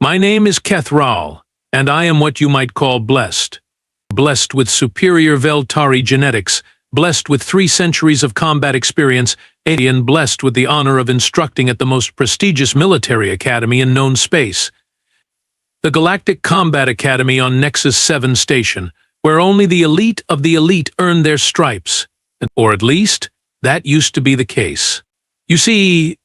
My name is Kethral, and I am what you might call blessed. Blessed with superior Veltari genetics, blessed with 3 centuries of combat experience, and blessed with the honor of instructing at the most prestigious military academy in known space. The Galactic Combat Academy on Nexus 7 Station, where only the elite of the elite earn their stripes. Or at least, that used to be the case. You see,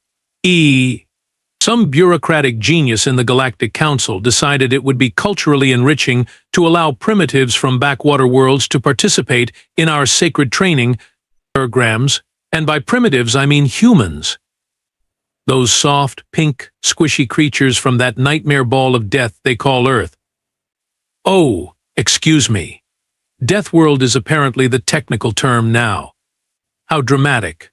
some bureaucratic genius in the Galactic Council decided it would be culturally enriching to allow primitives from backwater worlds to participate in our sacred training programs, and by primitives I mean humans. Those soft, pink, squishy creatures from that nightmare ball of death they call Earth. Oh, excuse me. Deathworld is apparently the technical term now. How dramatic.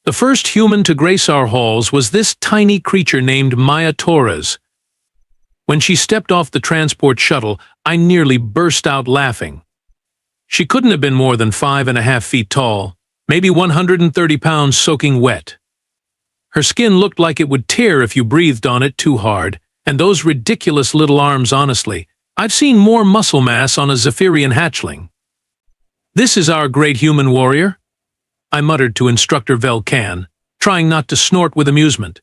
The first human to grace our halls was this tiny creature named Maya Torres. When she stepped off the transport shuttle, I nearly burst out laughing. She couldn't have been more than 5.5 feet tall, maybe 130 pounds soaking wet. Her skin looked like it would tear if you breathed on it too hard, and those ridiculous little arms, honestly, I've seen more muscle mass on a Zephyrian hatchling. This is our great human warrior, I muttered to Instructor Velcan, trying not to snort with amusement.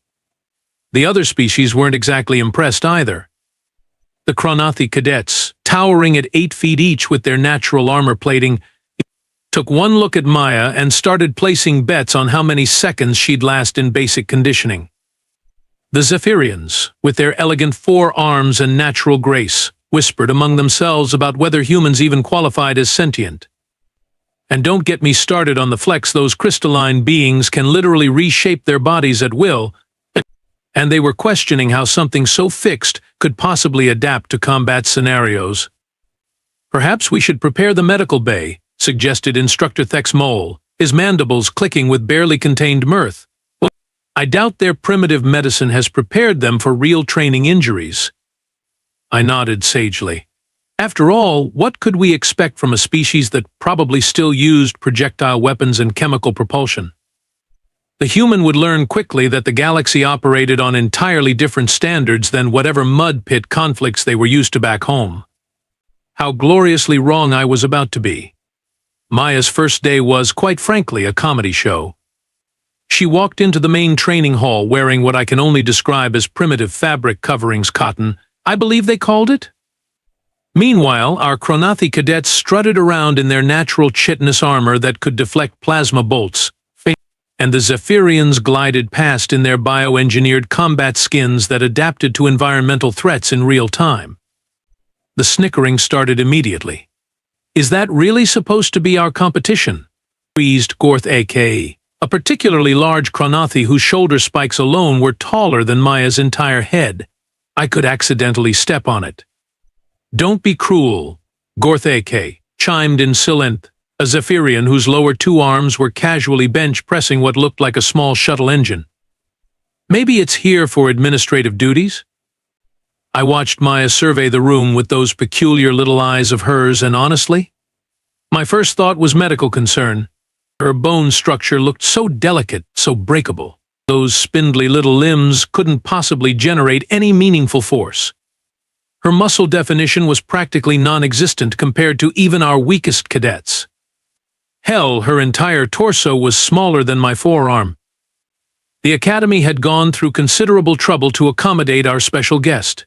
The other species weren't exactly impressed either. The Cronathi cadets, towering at 8 feet each with their natural armor plating, took one look at Maya and started placing bets on how many seconds she'd last in basic conditioning. The Zephyrians, with their elegant 4 arms and natural grace, whispered among themselves about whether humans even qualified as sentient. And don't get me started on the flex. Those crystalline beings can literally reshape their bodies at will, and they were questioning how something so fixed could possibly adapt to combat scenarios. Perhaps we should prepare the medical bay, suggested Instructor Thex Mole, his mandibles clicking with barely contained mirth. I doubt their primitive medicine has prepared them for real training injuries. I nodded sagely. After all, what could we expect from a species that probably still used projectile weapons and chemical propulsion? The human would learn quickly that the galaxy operated on entirely different standards than whatever mud pit conflicts they were used to back home. How gloriously wrong I was about to be. Maya's first day was, quite frankly, a comedy show. She walked into the main training hall wearing what I can only describe as primitive fabric coverings cotton, I believe they called it. Meanwhile, our Cronathi cadets strutted around in their natural chitinous armor that could deflect plasma bolts, and the Zephyrians glided past in their bioengineered combat skins that adapted to environmental threats in real time. The snickering started immediately. Is that really supposed to be our competition? Wheezed Gorth A.K., a particularly large Cronathi whose shoulder spikes alone were taller than Maya's entire head. I could accidentally step on it. Don't be cruel, Gorth A.K. chimed in Silenth, a Zephyrian whose lower 2 arms were casually bench-pressing what looked like a small shuttle engine. Maybe it's here for administrative duties? I watched Maya survey the room with those peculiar little eyes of hers, and honestly, my first thought was medical concern. Her bone structure looked so delicate, so breakable. Those spindly little limbs couldn't possibly generate any meaningful force. Her muscle definition was practically non-existent compared to even our weakest cadets. Hell, her entire torso was smaller than my forearm. The academy had gone through considerable trouble to accommodate our special guest.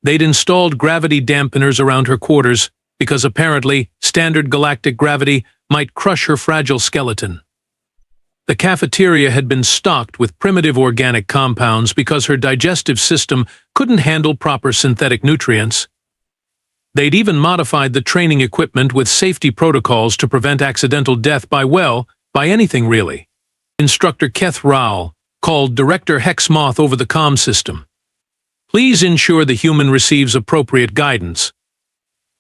They'd installed gravity dampeners around her quarters because apparently standard galactic gravity might crush her fragile skeleton. The cafeteria had been stocked with primitive organic compounds because her digestive system couldn't handle proper synthetic nutrients. They'd even modified the training equipment with safety protocols to prevent accidental death by anything really. Instructor Keth Rao called Director Hexmoth over the comm system. Please ensure the human receives appropriate guidance.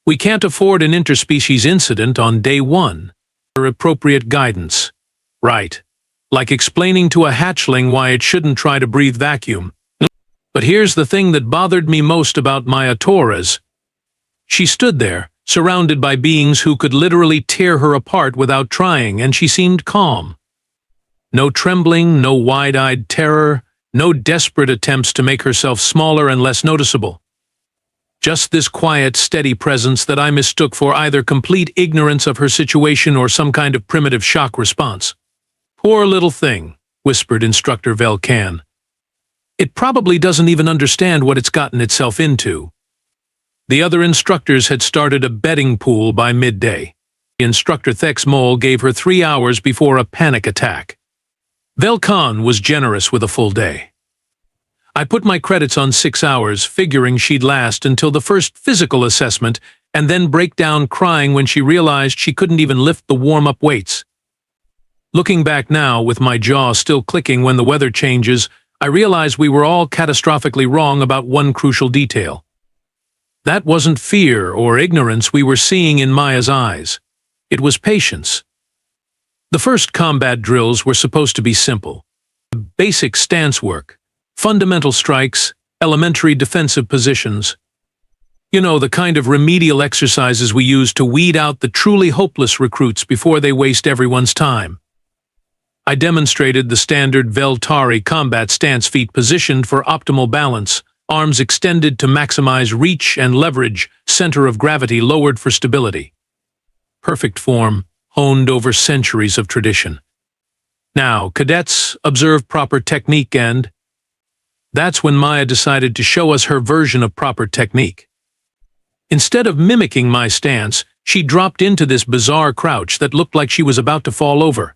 We can't afford an interspecies incident on day 1. Appropriate guidance. Right. Like explaining to a hatchling why it shouldn't try to breathe vacuum. But here's the thing that bothered me most about Maya Torres. She stood there, surrounded by beings who could literally tear her apart without trying, and she seemed calm. No trembling, no wide-eyed terror, no desperate attempts to make herself smaller and less noticeable. Just this quiet, steady presence that I mistook for either complete ignorance of her situation or some kind of primitive shock response. "Poor little thing," whispered Instructor Velkan. "It probably doesn't even understand what it's gotten itself into." The other instructors had started a betting pool by midday. Instructor Thex Mole gave her 3 hours before a panic attack. Velkan was generous with a full day. I put my credits on 6 hours, figuring she'd last until the first physical assessment and then break down crying when she realized she couldn't even lift the warm-up weights. Looking back now, with my jaw still clicking when the weather changes, I realize we were all catastrophically wrong about one crucial detail. That wasn't fear or ignorance we were seeing in Maya's eyes. It was patience. The first combat drills were supposed to be simple. Basic stance work, fundamental strikes, elementary defensive positions. You know, the kind of remedial exercises we use to weed out the truly hopeless recruits before they waste everyone's time. I demonstrated the standard Veltari combat stance, feet positioned for optimal balance, arms extended to maximize reach and leverage, center of gravity lowered for stability. Perfect form, honed over centuries of tradition. Now, cadets, observe proper technique, and that's when Maya decided to show us her version of proper technique. Instead of mimicking my stance, she dropped into this bizarre crouch that looked like she was about to fall over.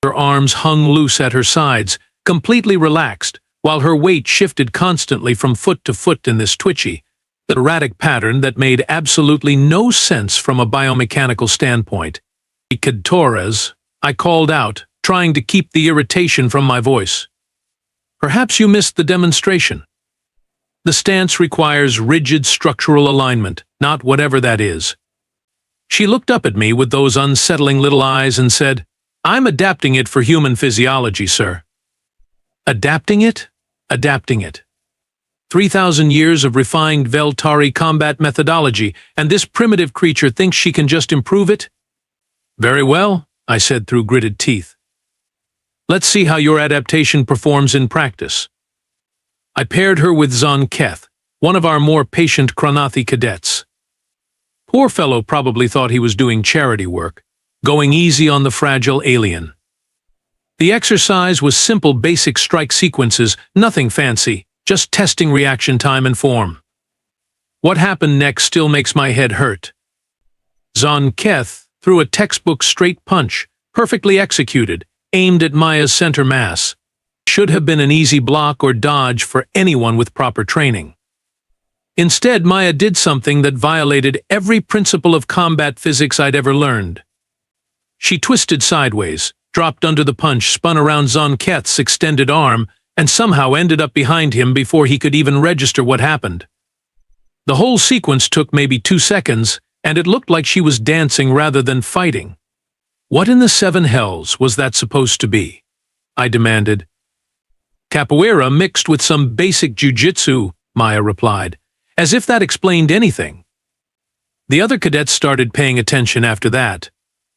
Her arms hung loose at her sides, completely relaxed, while her weight shifted constantly from foot to foot in this twitchy, erratic pattern that made absolutely no sense from a biomechanical standpoint. "Torres," I called out, trying to keep the irritation from my voice. "Perhaps you missed the demonstration. The stance requires rigid structural alignment, not whatever that is." She looked up at me with those unsettling little eyes and said, "I'm adapting it for human physiology, sir." Adapting it? Adapting it. 3,000 years of refined Veltari combat methodology, and this primitive creature thinks she can just improve it? "Very well," I said through gritted teeth. "Let's see how your adaptation performs in practice." I paired her with Zon Keth, one of our more patient Kranathi cadets. Poor fellow probably thought he was doing charity work, going easy on the fragile alien. The exercise was simple basic strike sequences, nothing fancy, just testing reaction time and form. What happened next still makes my head hurt. Zon Keth threw a textbook straight punch, perfectly executed, aimed at Maya's center mass. Should have been an easy block or dodge for anyone with proper training. Instead, Maya did something that violated every principle of combat physics I'd ever learned. She twisted sideways, dropped under the punch, spun around Zon Keth's extended arm, and somehow ended up behind him before he could even register what happened. The whole sequence took maybe 2 seconds, and it looked like she was dancing rather than fighting. "What in the seven hells was that supposed to be?" I demanded. "Capoeira mixed with some basic jiu-jitsu," Maya replied, as if that explained anything. The other cadets started paying attention after that.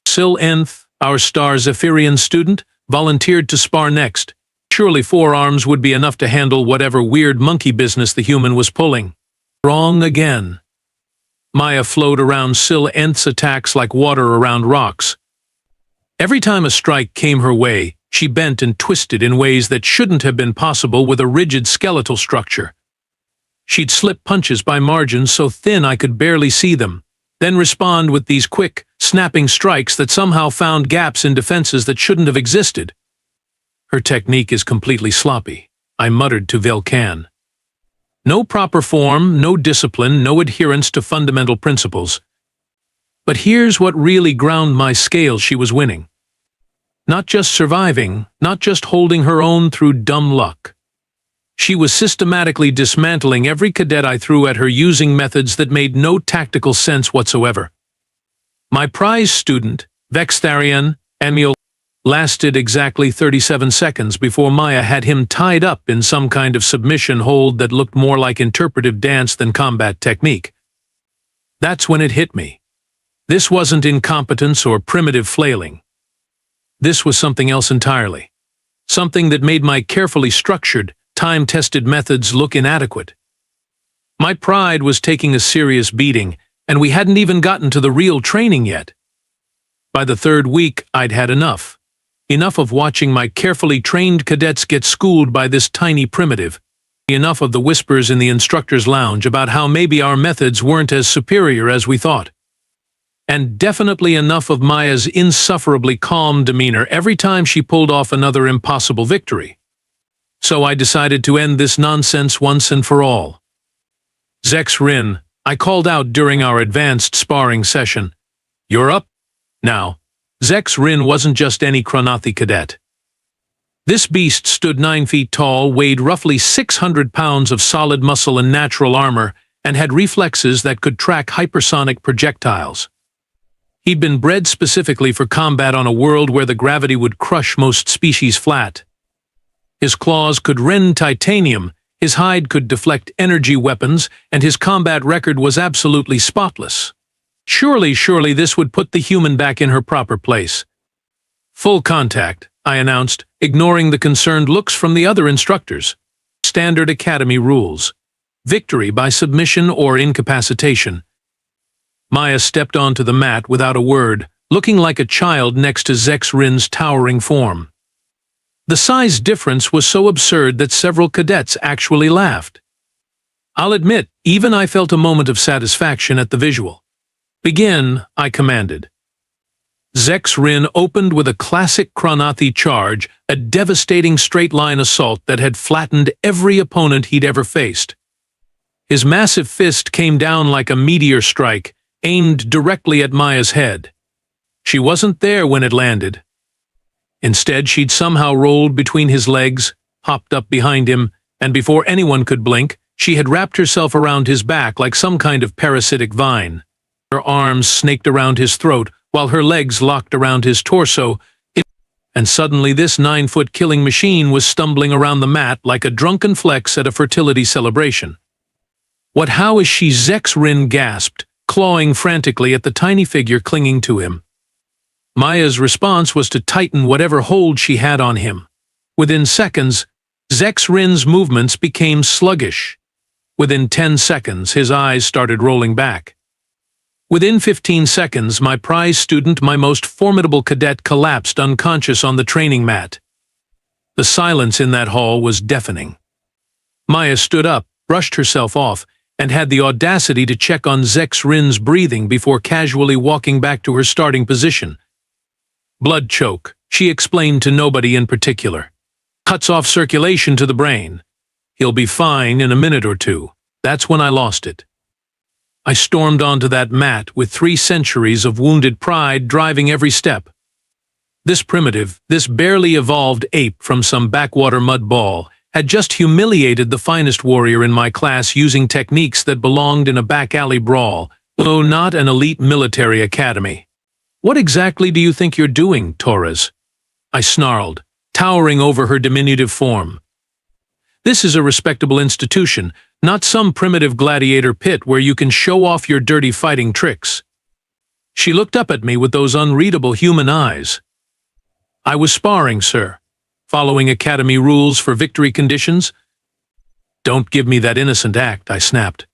Sil Nth, our star Zephyrian student, volunteered to spar next. Surely 4 arms would be enough to handle whatever weird monkey business the human was pulling. Wrong again. Maya flowed around Sil Nth's attacks like water around rocks. Every time a strike came her way, she bent and twisted in ways that shouldn't have been possible with a rigid skeletal structure. She'd slip punches by margins so thin I could barely see them, then respond with these quick, snapping strikes that somehow found gaps in defenses that shouldn't have existed. "Her technique is completely sloppy," I muttered to Velkan. "No proper form, no discipline, no adherence to fundamental principles." But here's what really ground my scale: she was winning. Not just surviving, not just holding her own through dumb luck. She was systematically dismantling every cadet I threw at her using methods that made no tactical sense whatsoever. My prize student, Vextharian Amiel, lasted exactly 37 seconds before Maya had him tied up in some kind of submission hold that looked more like interpretive dance than combat technique. That's when it hit me. This wasn't incompetence or primitive flailing. This was something else entirely. Something that made my carefully structured, time-tested methods look inadequate. My pride was taking a serious beating, and we hadn't even gotten to the real training yet. By the third week, I'd had enough. Enough of watching my carefully trained cadets get schooled by this tiny primitive. Enough of the whispers in the instructor's lounge about how maybe our methods weren't as superior as we thought. And definitely enough of Maya's insufferably calm demeanor every time she pulled off another impossible victory. So I decided to end this nonsense once and for all. Zex Rin, I called out during our advanced sparring session. You're up? Now, Zex Rin wasn't just any Chronothi cadet. This beast stood 9 feet tall, weighed roughly 600 pounds of solid muscle and natural armor, and had reflexes that could track hypersonic projectiles. He'd been bred specifically for combat on a world where the gravity would crush most species flat. His claws could rend titanium, his hide could deflect energy weapons, and his combat record was absolutely spotless. Surely this would put the human back in her proper place. Full contact, I announced, ignoring the concerned looks from the other instructors. Standard Academy rules. Victory by submission or incapacitation. Maya stepped onto the mat without a word, looking like a child next to Zex Rin's towering form. The size difference was so absurd that several cadets actually laughed. I'll admit, even I felt a moment of satisfaction at the visual. Begin, I commanded. Zex Rin opened with a classic Chronothi charge, a devastating straight-line assault that had flattened every opponent he'd ever faced. His massive fist came down like a meteor strike, aimed directly at Maya's head. She wasn't there when it landed. Instead, she'd somehow rolled between his legs, hopped up behind him, and before anyone could blink, she had wrapped herself around his back like some kind of parasitic vine. Her arms snaked around his throat, while her legs locked around his torso, and suddenly this 9-foot killing machine was stumbling around the mat like a drunken flex at a fertility celebration. How is she? Zex Rin gasped, clawing frantically at the tiny figure clinging to him. Maya's response was to tighten whatever hold she had on him. Within seconds, Zex Rin's movements became sluggish. Within 10 seconds, his eyes started rolling back. Within 15 seconds, my prize student, my most formidable cadet, collapsed unconscious on the training mat. The silence in that hall was deafening. Maya stood up, brushed herself off, and had the audacity to check on Zex Rin's breathing before casually walking back to her starting position. Blood choke, she explained to nobody in particular. Cuts off circulation to the brain. He'll be fine in a minute or two. That's when I lost it. I stormed onto that mat with 3 centuries of wounded pride driving every step. This primitive, this barely evolved ape from some backwater mud ball had just humiliated the finest warrior in my class using techniques that belonged in a back alley brawl, though not an elite military academy. What exactly do you think you're doing, Torres? I snarled, towering over her diminutive form. This is a respectable institution, not some primitive gladiator pit where you can show off your dirty fighting tricks. She looked up at me with those unreadable human eyes. I was sparring, sir. Following academy rules for victory conditions. Don't give me that innocent act, I snapped.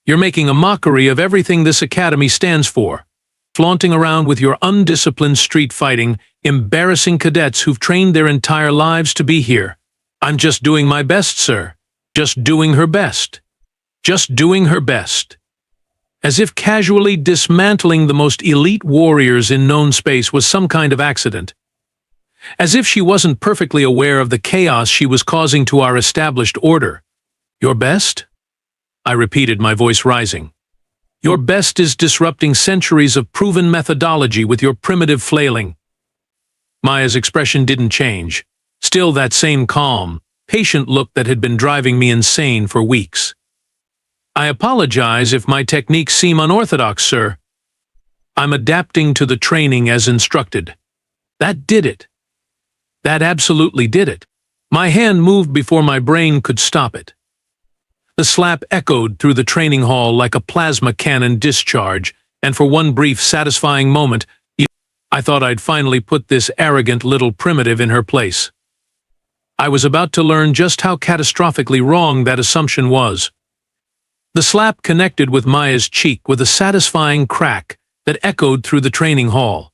You're making a mockery of everything this academy stands for. Flaunting around with your undisciplined street fighting, embarrassing cadets who've trained their entire lives to be here. I'm just doing my best, sir. Just doing her best. Just doing her best. As if casually dismantling the most elite warriors in known space was some kind of accident. As if she wasn't perfectly aware of the chaos she was causing to our established order. Your best? I repeated, my voice rising. Your best is disrupting centuries of proven methodology with your primitive flailing. Maya's expression didn't change. Still that same calm, patient look that had been driving me insane for weeks. I apologize if my techniques seem unorthodox, sir. I'm adapting to the training as instructed. That did it. That absolutely did it. My hand moved before my brain could stop it. The slap echoed through the training hall like a plasma cannon discharge, and for one brief, satisfying moment, I thought I'd finally put this arrogant little primitive in her place. I was about to learn just how catastrophically wrong that assumption was. The slap connected with Maya's cheek with a satisfying crack that echoed through the training hall.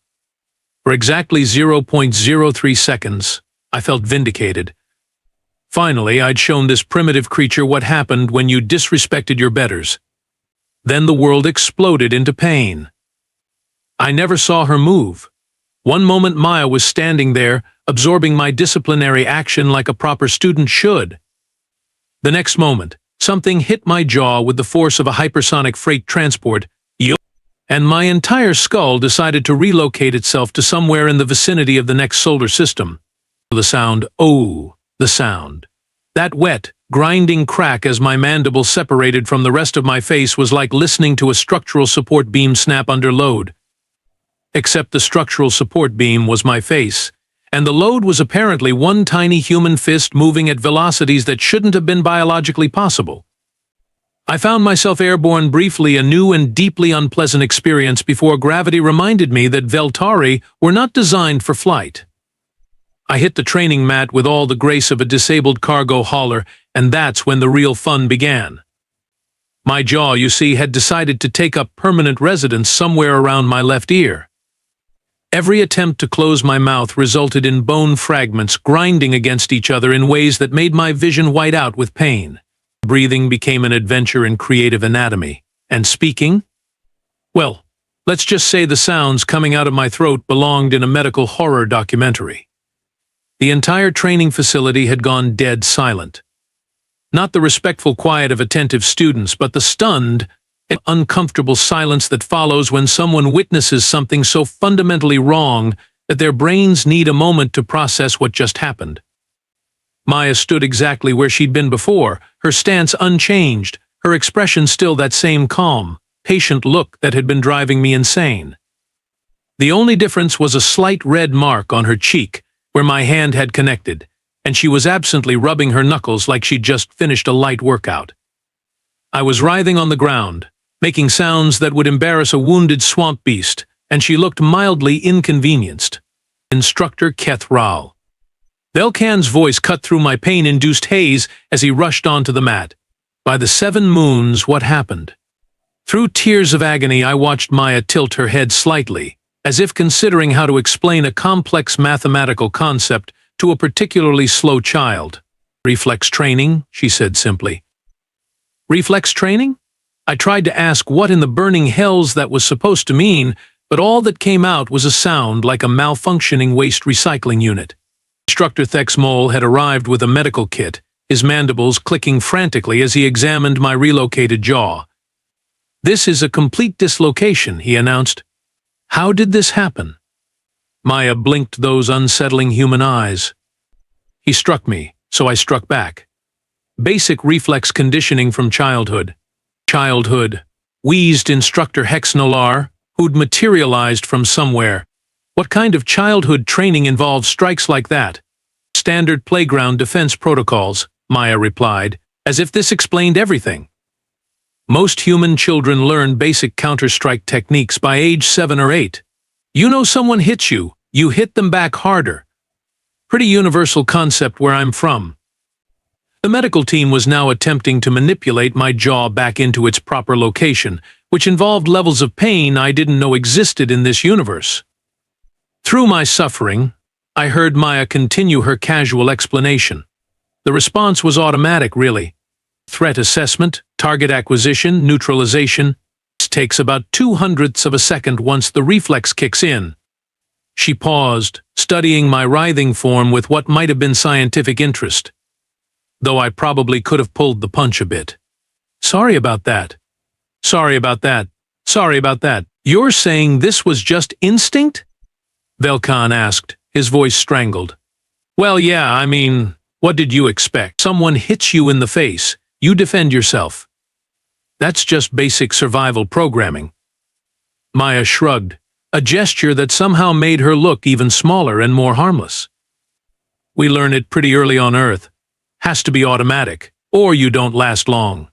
For exactly 0.03 seconds, I felt vindicated. Finally, I'd shown this primitive creature what happened when you disrespected your betters. Then the world exploded into pain. I never saw her move. One moment Maya was standing there, absorbing my disciplinary action like a proper student should. The next moment, something hit my jaw with the force of a hypersonic freight transport, and my entire skull decided to relocate itself to somewhere in the vicinity of the next solar system. The sound, oh, the sound. That wet, grinding crack as my mandible separated from the rest of my face was like listening to a structural support beam snap under load. Except the structural support beam was my face, and the load was apparently one tiny human fist moving at velocities that shouldn't have been biologically possible. I found myself airborne briefly, a new and deeply unpleasant experience before gravity reminded me that Veltari were not designed for flight. I hit the training mat with all the grace of a disabled cargo hauler, and that's when the real fun began. My jaw, you see, had decided to take up permanent residence somewhere around my left ear. Every attempt to close my mouth resulted in bone fragments grinding against each other in ways that made my vision white out with pain. Breathing became an adventure in creative anatomy. And speaking? Well, let's just say the sounds coming out of my throat belonged in a medical horror documentary. The entire training facility had gone dead silent. Not the respectful quiet of attentive students, but the stunned, uncomfortable silence that follows when someone witnesses something so fundamentally wrong that their brains need a moment to process what just happened. Maya stood exactly where she'd been before, her stance unchanged, her expression still that same calm, patient look that had been driving me insane. The only difference was a slight red mark on her cheek where my hand had connected, and she was absently rubbing her knuckles like she'd just finished a light workout. I was writhing on the ground, making sounds that would embarrass a wounded swamp beast, and she looked mildly inconvenienced. Instructor Keth Rao. Velkan's voice cut through my pain-induced haze as he rushed onto the mat. By the 7 moons, what happened? Through tears of agony, I watched Maya tilt her head slightly, as if considering how to explain a complex mathematical concept to a particularly slow child. Reflex training, she said simply. Reflex training? I tried to ask what in the burning hells that was supposed to mean, but all that came out was a sound like a malfunctioning waste recycling unit. Instructor Thex Mole had arrived with a medical kit, his mandibles clicking frantically as he examined my relocated jaw. "This is a complete dislocation," he announced. "How did this happen?" Maya blinked those unsettling human eyes. "He struck me, so I struck back. Basic reflex conditioning from childhood." Childhood, wheezed Instructor Hexnolar, who'd materialized from somewhere. What kind of childhood training involves strikes like that? Standard playground defense protocols, Maya replied, as if this explained everything. Most human children learn basic counter-strike techniques by age 7 or 8. You know, someone hits you, you hit them back harder. Pretty universal concept where I'm from. The medical team was now attempting to manipulate my jaw back into its proper location, which involved levels of pain I didn't know existed in this universe. Through my suffering, I heard Maya continue her casual explanation. The response was automatic, really. Threat assessment, target acquisition, neutralization. It takes about 0.02 of a second once the reflex kicks in. She paused, studying my writhing form with what might have been scientific interest. Though I probably could have pulled the punch a bit. "Sorry about that. Sorry about that. Sorry about that. You're saying this was just instinct?" Velkan asked, his voice strangled. "Well, yeah, I mean, what did you expect? Someone hits you in the face, you defend yourself. That's just basic survival programming." Maya shrugged, a gesture that somehow made her look even smaller and more harmless. "We learn it pretty early on Earth. Has to be automatic, or you don't last long."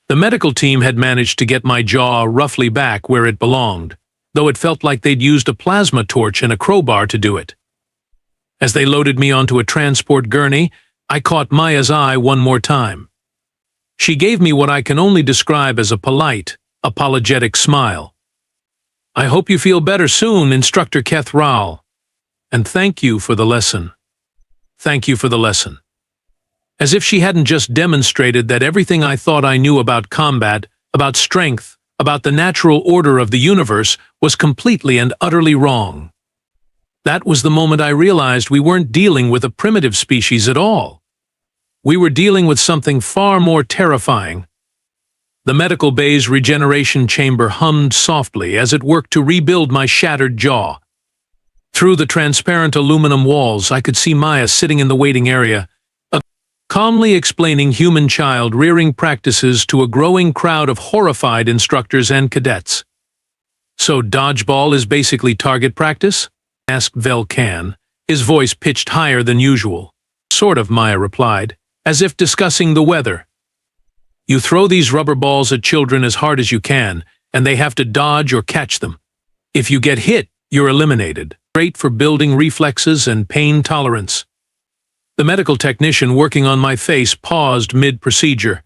The medical team had managed to get my jaw roughly back where it belonged, though it felt like they'd used a plasma torch and a crowbar to do it. As they loaded me onto a transport gurney, I caught Maya's eye one more time. She gave me what I can only describe as a polite, apologetic smile. "I hope you feel better soon, Instructor Kethral. And thank you for the lesson. Thank you for the lesson." As if she hadn't just demonstrated that everything I thought I knew about combat, about strength, about the natural order of the universe was completely and utterly wrong. That was the moment I realized we weren't dealing with a primitive species at all. We were dealing with something far more terrifying. The medical bay's regeneration chamber hummed softly as it worked to rebuild my shattered jaw. Through the transparent aluminum walls, I could see Maya sitting in the waiting area, calmly explaining human child-rearing practices to a growing crowd of horrified instructors and cadets. "So dodgeball is basically target practice?" asked Velkan, his voice pitched higher than usual. "Sort of," Maya replied, as if discussing the weather. "You throw these rubber balls at children as hard as you can, and they have to dodge or catch them. If you get hit, you're eliminated. Great for building reflexes and pain tolerance." The medical technician working on my face paused mid-procedure.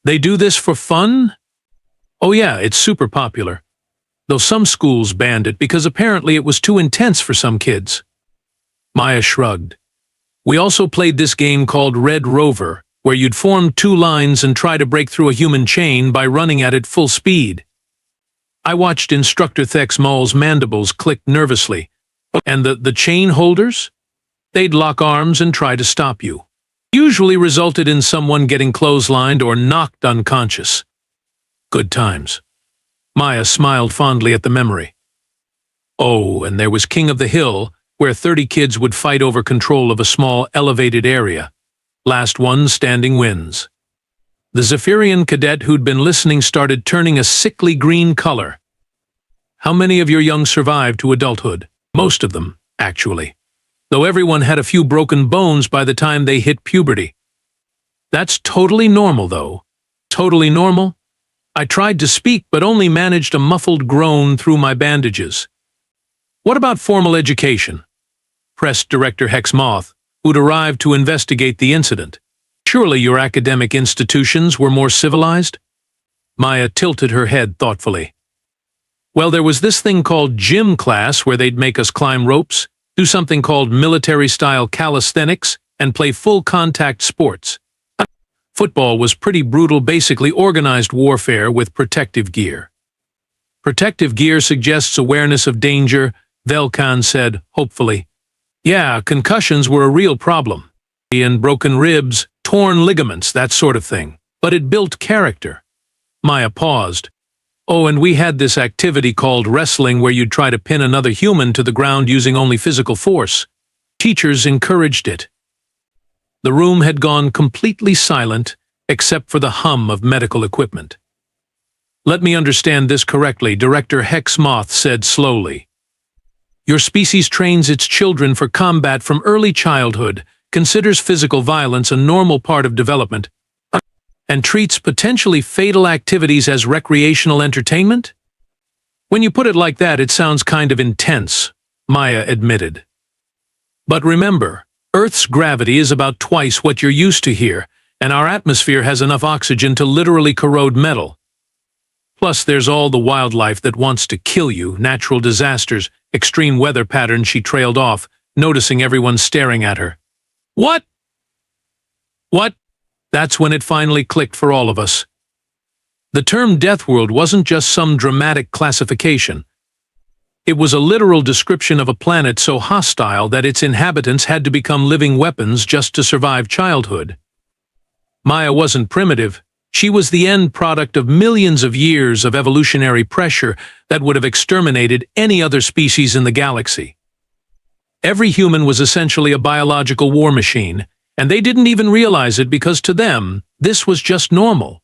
"They do this for fun?" "Oh yeah, it's super popular. Though some schools banned it because apparently it was too intense for some kids." Maya shrugged. "We also played this game called Red Rover, where you'd form two lines and try to break through a human chain by running at it full speed." I watched Instructor Thexmal's mandibles click nervously. "And the chain holders? They'd lock arms and try to stop you. Usually resulted in someone getting clotheslined or knocked unconscious." Good times. Maya smiled fondly at the memory. "Oh, and there was King of the Hill, where 30 kids would fight over control of a small elevated area. Last one standing wins." The Zephyrian cadet who'd been listening started turning a sickly green color. "How many of your young survived to adulthood?" "Most of them, actually. Though everyone had a few broken bones by the time they hit puberty." "That's totally normal, though." "Totally normal?" I tried to speak but only managed a muffled groan through my bandages. "What about formal education?" pressed Director Hexmoth, who'd arrived to investigate the incident. "Surely your academic institutions were more civilized?" Maya tilted her head thoughtfully. "Well, there was this thing called gym class where they'd make us climb ropes, do something called military-style calisthenics, and play full-contact sports. Football was pretty brutal, basically organized warfare with protective gear." "Protective gear suggests awareness of danger," Velkan said, hopefully. "Yeah, concussions were a real problem. And broken ribs, torn ligaments, that sort of thing. But it built character." Maya paused. "Oh, and we had this activity called wrestling where you'd try to pin another human to the ground using only physical force. Teachers encouraged it." The room had gone completely silent, except for the hum of medical equipment. "Let me understand this correctly," Director Hexmoth said slowly. "Your species trains its children for combat from early childhood, considers physical violence a normal part of development, and treats potentially fatal activities as recreational entertainment?" "When you put it like that, it sounds kind of intense," Maya admitted. "But remember, Earth's gravity is about twice what you're used to here, and our atmosphere has enough oxygen to literally corrode metal. Plus, there's all the wildlife that wants to kill you, natural disasters, extreme weather patterns." She trailed off, noticing everyone staring at her. "What? What?" That's when it finally clicked for all of us. The term Deathworld wasn't just some dramatic classification. It was a literal description of a planet so hostile that its inhabitants had to become living weapons just to survive childhood. Maya wasn't primitive. She was the end product of millions of years of evolutionary pressure that would have exterminated any other species in the galaxy. Every human was essentially a biological war machine, and they didn't even realize it because to them, this was just normal.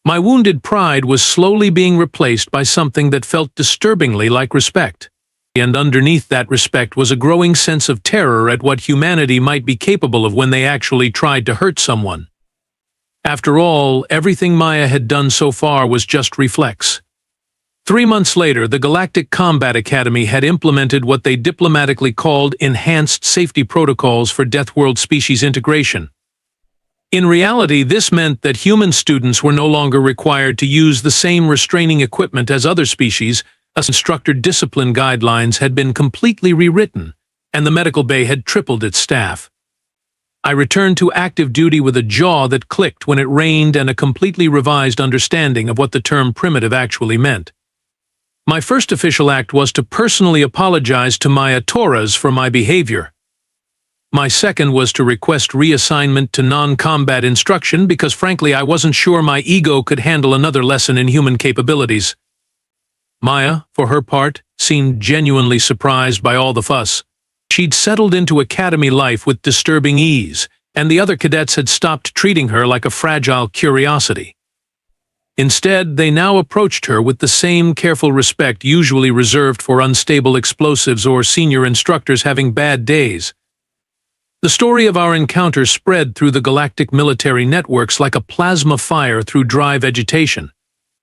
My wounded pride was slowly being replaced by something that felt disturbingly like respect. And underneath that respect was a growing sense of terror at what humanity might be capable of when they actually tried to hurt someone. After all, everything Maya had done so far was just reflex. 3 months later, the Galactic Combat Academy had implemented what they diplomatically called enhanced safety protocols for Deathworld species integration. In reality, this meant that human students were no longer required to use the same restraining equipment as other species. Instructor discipline guidelines had been completely rewritten, and the medical bay had tripled its staff. I returned to active duty with a jaw that clicked when it rained and a completely revised understanding of what the term primitive actually meant. My first official act was to personally apologize to Maya Torres for my behavior. My second was to request reassignment to non-combat instruction because frankly I wasn't sure my ego could handle another lesson in human capabilities. Maya, for her part, seemed genuinely surprised by all the fuss. She'd settled into academy life with disturbing ease, and the other cadets had stopped treating her like a fragile curiosity. Instead, they now approached her with the same careful respect usually reserved for unstable explosives or senior instructors having bad days. The story of our encounter spread through the galactic military networks like a plasma fire through dry vegetation.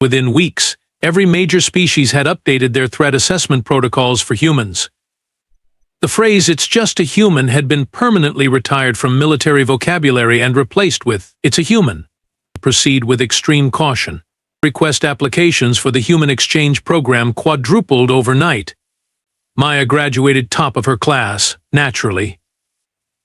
Within weeks, every major species had updated their threat assessment protocols for humans. The phrase, "it's just a human," had been permanently retired from military vocabulary and replaced with, "it's a human." Proceed with extreme caution. Request applications for the Human Exchange Program quadrupled overnight. Maya graduated top of her class, naturally.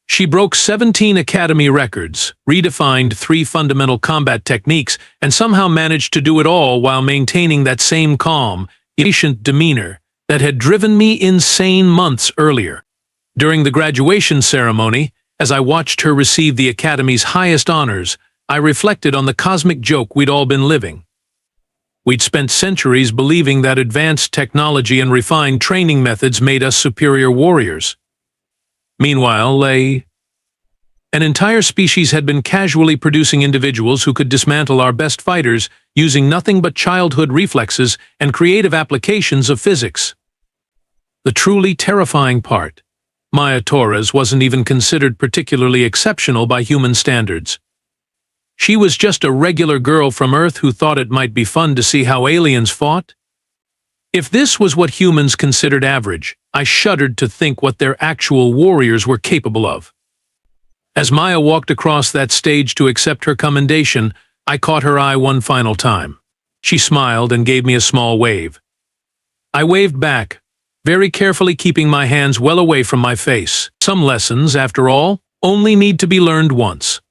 She broke 17 academy records, redefined 3 fundamental combat techniques, and somehow managed to do it all while maintaining that same calm, efficient demeanor that had driven me insane months earlier. During the graduation ceremony, as I watched her receive the Academy's highest honors, I reflected on the cosmic joke we'd all been living. We'd spent centuries believing that advanced technology and refined training methods made us superior warriors. Meanwhile, an entire species had been casually producing individuals who could dismantle our best fighters using nothing but childhood reflexes and creative applications of physics. The truly terrifying part, Maya Torres wasn't even considered particularly exceptional by human standards. She was just a regular girl from Earth who thought it might be fun to see how aliens fought. If this was what humans considered average, I shuddered to think what their actual warriors were capable of. As Maya walked across that stage to accept her commendation, I caught her eye one final time. She smiled and gave me a small wave. I waved back, very carefully keeping my hands well away from my face. Some lessons, after all, only need to be learned once.